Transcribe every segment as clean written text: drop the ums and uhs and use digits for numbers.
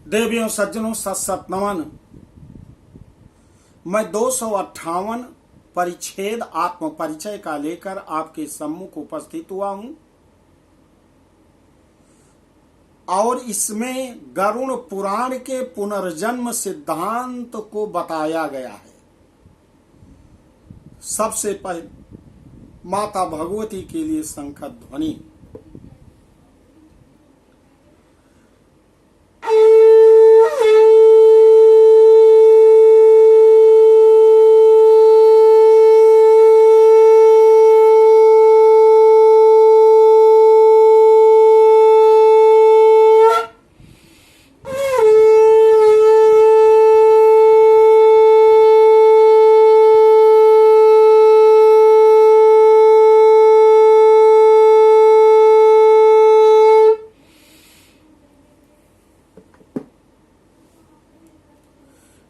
देवियों सज्जनों सत सत नमन। मैं 258 परिच्छेद आत्म परिचय का लेकर आपके सम्मुख उपस्थित हुआ हूं और इसमें गरुड़ पुराण के पुनर्जन्म सिद्धांत को बताया गया है। सबसे पहले माता भगवती के लिए शंख ध्वनि।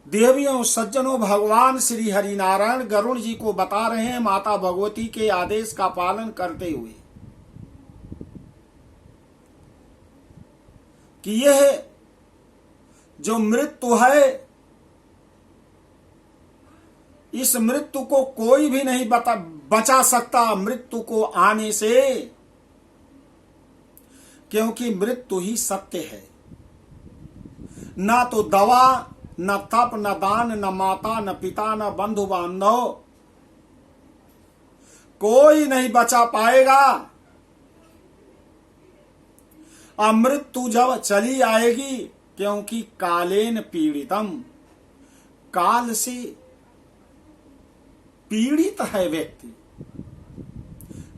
देवियों सज्जनों, भगवान श्री हरिनारायण गरुड़ जी को बता रहे हैं माता भगवती के आदेश का पालन करते हुए कि यह जो मृत्यु है, इस मृत्यु को कोई भी नहीं बचा सकता मृत्यु को आने से, क्योंकि मृत्यु ही सत्य है। ना तो दवा, न तप, न दान, न माता, न पिता, न बंधु बांधव, कोई नहीं बचा पाएगा। मृत्यु जब चली आएगी, क्योंकि कालेन पीड़ितम, काल से पीड़ित है व्यक्ति,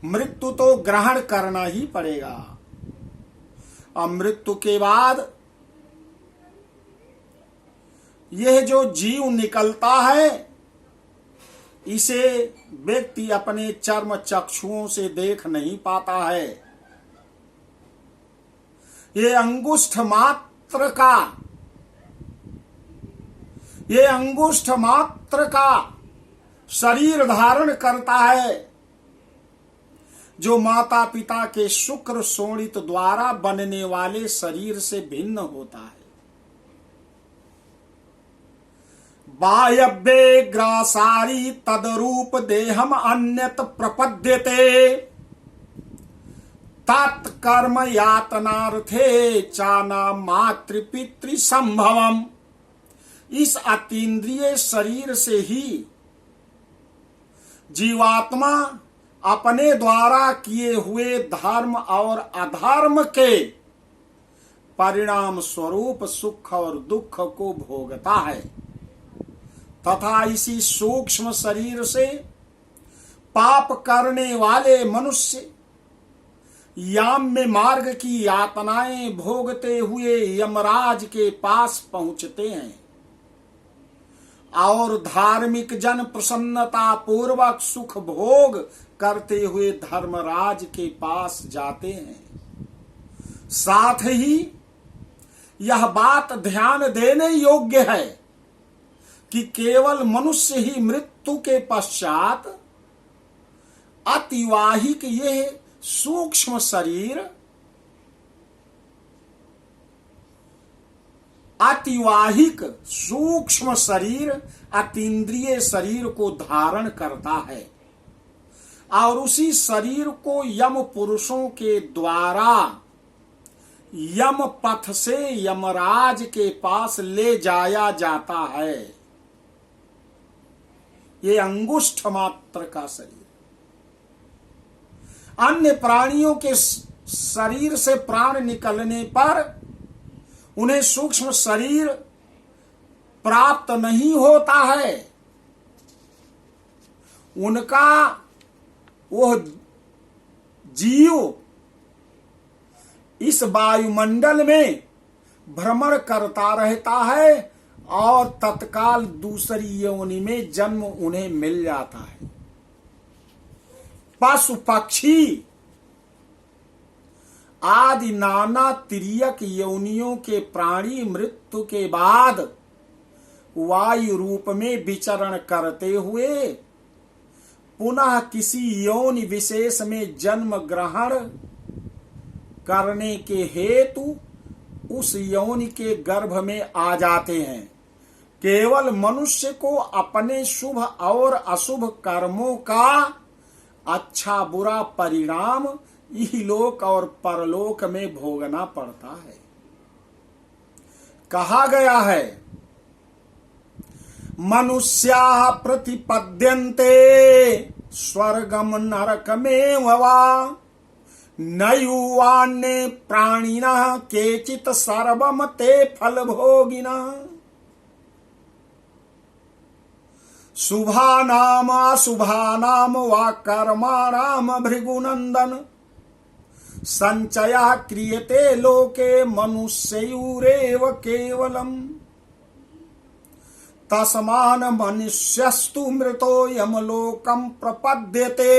मृत्यु तो ग्रहण करना ही पड़ेगा। मृत्यु के बाद यह जो जीव निकलता है, इसे व्यक्ति अपने चर्म चक्षुओं से देख नहीं पाता है। ये अंगुष्ठ मात्र का शरीर धारण करता है, जो माता पिता के शुक्र शोणित द्वारा बनने वाले शरीर से भिन्न होता है। बाह्यव्ये ग्रासारी तदरूप देहम अन्यत प्रपद्यते, तत्कर्म यातनार्थे चाना मातृपितृ संभवम। इस अतीन्द्रिय शरीर से ही जीवात्मा अपने द्वारा किए हुए धर्म और अधर्म के परिणाम स्वरूप सुख और दुख को भोगता है, तथा इसी सूक्ष्म शरीर से पाप करने वाले मनुष्य याम्य मार्ग की यातनाएं भोगते हुए यमराज के पास पहुंचते हैं और धार्मिक जन प्रसन्नता पूर्वक सुख भोग करते हुए धर्मराज के पास जाते हैं। साथ ही यह बात ध्यान देने योग्य है कि केवल मनुष्य ही मृत्यु के पश्चात अतिवाहिक यह सूक्ष्म शरीर अतीन्द्रिय शरीर को धारण करता है और उसी शरीर को यम पुरुषों के द्वारा यम पथ से यमराज के पास ले जाया जाता है। ये अंगुष्ठ मात्र का शरीर। अन्य प्राणियों के शरीर से प्राण निकलने पर उन्हें सूक्ष्म शरीर प्राप्त नहीं होता है। उनका वह जीव इस वायुमंडल में भ्रमण करता रहता है और तत्काल दूसरी योनि में जन्म उन्हें मिल जाता है। पशु पक्षी आदि नाना तिर्यक योनियों के प्राणी मृत्यु के बाद वायु रूप में विचरण करते हुए पुनः किसी योनि विशेष में जन्म ग्रहण करने के हेतु उस योनि के गर्भ में आ जाते हैं। केवल मनुष्य को अपने शुभ और अशुभ कर्मों का अच्छा बुरा परिणाम इहलोक और परलोक में भोगना पड़ता है। कहा गया है, मनुष्याः प्रतिपद्यन्ते स्वर्गम नरकमेव वा नयुवान्ये प्राणिनः केचित् सर्वम ते फलभोगिनः। शुभानाम अशुभानाम वा कर्माणाम भृगुनंदन संचयः क्रियते लोके मनुष्यैरेव केवलम्। तस्मान् मनुष्यस्तु मृतो यमलोकं प्रपद्यते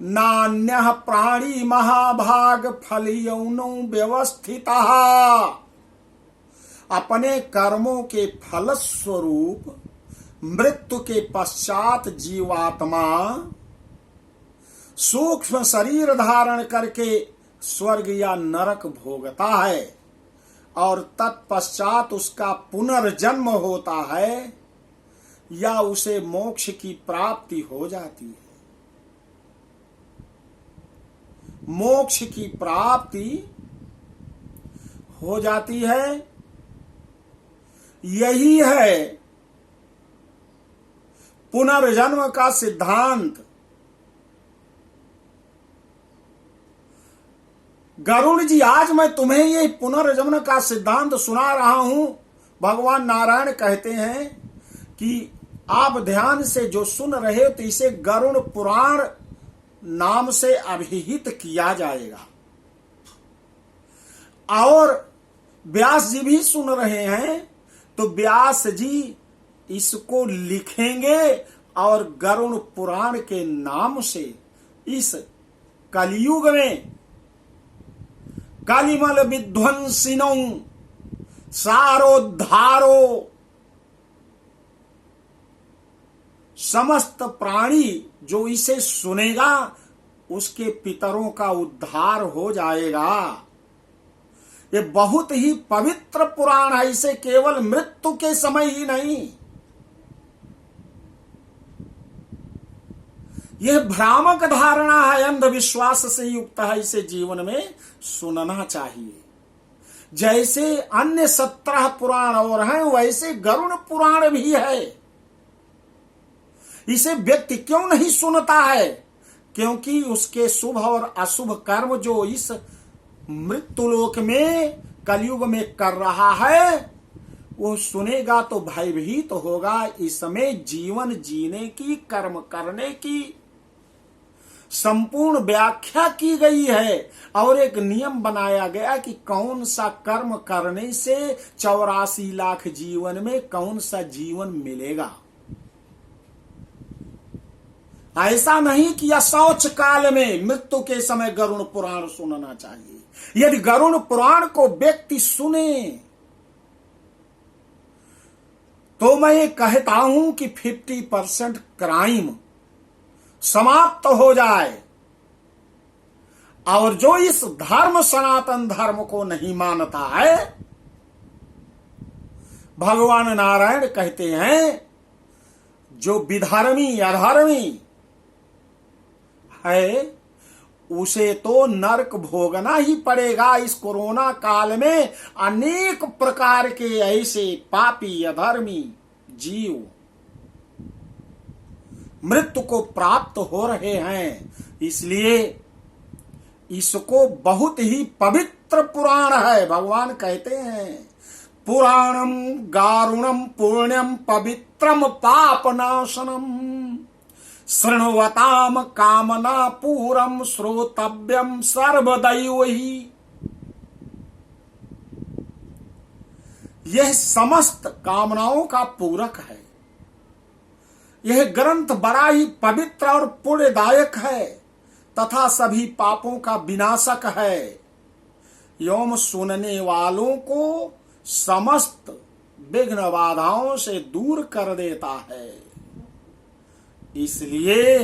नान्यः प्राणी महाभाग फलयौनो व्यवस्थितः। अपने कर्मों के फलस्वरूप मृत्यु के पश्चात जीवात्मा सूक्ष्म शरीर धारण करके स्वर्ग या नरक भोगता है और तत्पश्चात उसका पुनर्जन्म होता है या उसे मोक्ष की प्राप्ति हो जाती है। मोक्ष की प्राप्ति हो जाती है। यही है पुनर्जन्म का सिद्धांत। गरुड़ जी, आज मैं तुम्हें ये पुनर्जन्म का सिद्धांत सुना रहा हूं। भगवान नारायण कहते हैं कि आप ध्यान से जो सुन रहे हो तो इसे गरुड़ पुराण नाम से अभिहित किया जाएगा। और व्यास जी भी सुन रहे हैं तो व्यास जी इसको लिखेंगे और गरुड़ पुराण के नाम से इस कलयुग में कलिमल विध्वंसिनो सारोद्धारो, समस्त प्राणी जो इसे सुनेगा उसके पितरों का उद्धार हो जाएगा। ये बहुत ही पवित्र पुराण है। इसे केवल मृत्यु के समय ही नहीं, यह भ्रामक धारणा है, अंधविश्वास से युक्त है। इसे जीवन में सुनना चाहिए। जैसे अन्य 17 पुराण और हैं वैसे गरुड़ पुराण भी है। इसे व्यक्ति क्यों नहीं सुनता है? क्योंकि उसके शुभ और अशुभ कर्म जो इस मृत्युलोक में कलयुग में कर रहा है वो सुनेगा तो भयभीत होगा। इसमें जीवन जीने की, कर्म करने की संपूर्ण व्याख्या की गई है और एक नियम बनाया गया कि कौन सा कर्म करने से 84 लाख जीवन में कौन सा जीवन मिलेगा। ऐसा नहीं कि अशौच काल में मृत्यु के समय गरुड़ पुराण सुनना चाहिए। यदि गरुड़ पुराण को व्यक्ति सुने तो मैं ये कहता हूं कि 50% क्राइम समाप्त हो जाए। और जो इस धर्म, सनातन धर्म को नहीं मानता है, भगवान नारायण कहते हैं जो विधर्मी अधर्मी है उसे तो नरक भोगना ही पड़ेगा। इस कोरोना काल में अनेक प्रकार के ऐसे पापी अधर्मी जीव मृत्यु को प्राप्त हो रहे हैं। इसलिए इसको बहुत ही पवित्र पुराण है। भगवान कहते हैं पुराणम गारुणम पुण्यम पवित्रम पापनाशनम शृण्वताम कामना पूरम श्रोतव्यम सर्वदैव ही। यह समस्त कामनाओं का पूरक है। यह ग्रंथ बड़ा ही पवित्र और पुण्यदायक है तथा सभी पापों का विनाशक है। एवं सुनने वालों को समस्त विघ्न बाधाओं से दूर कर देता है। इसलिए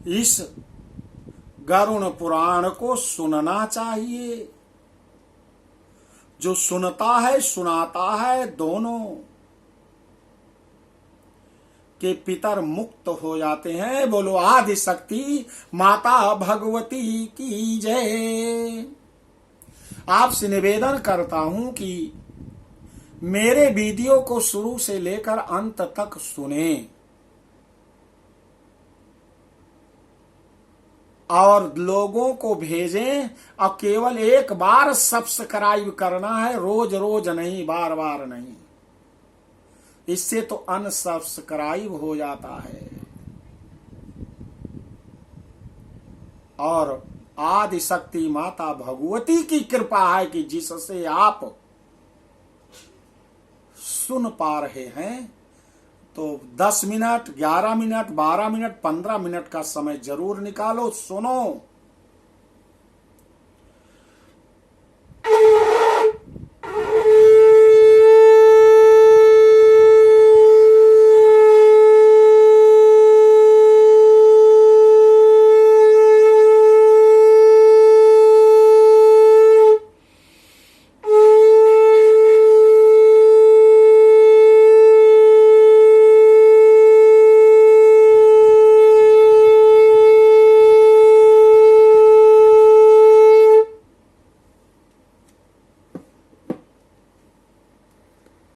इस गरुड़ पुराण को सुनना चाहिए। जो सुनता है सुनाता है, दोनों के पितर मुक्त हो जाते हैं। बोलो आदि शक्ति माता भगवती की जय। आपसे निवेदन करता हूं कि मेरे वीडियो को शुरू से लेकर अंत तक सुने और लोगों को भेजें। और केवल एक बार सब्सक्राइब करना है, रोज रोज नहीं, बार बार नहीं। इससे तो अनसब्सक्राइब हो जाता है। और आदि शक्ति माता भगवती की कृपा है कि जिससे आप सुन पा रहे हैं। तो 10 मिनट, 11 मिनट, 12 मिनट, 15 मिनट का समय जरूर निकालो, सुनो।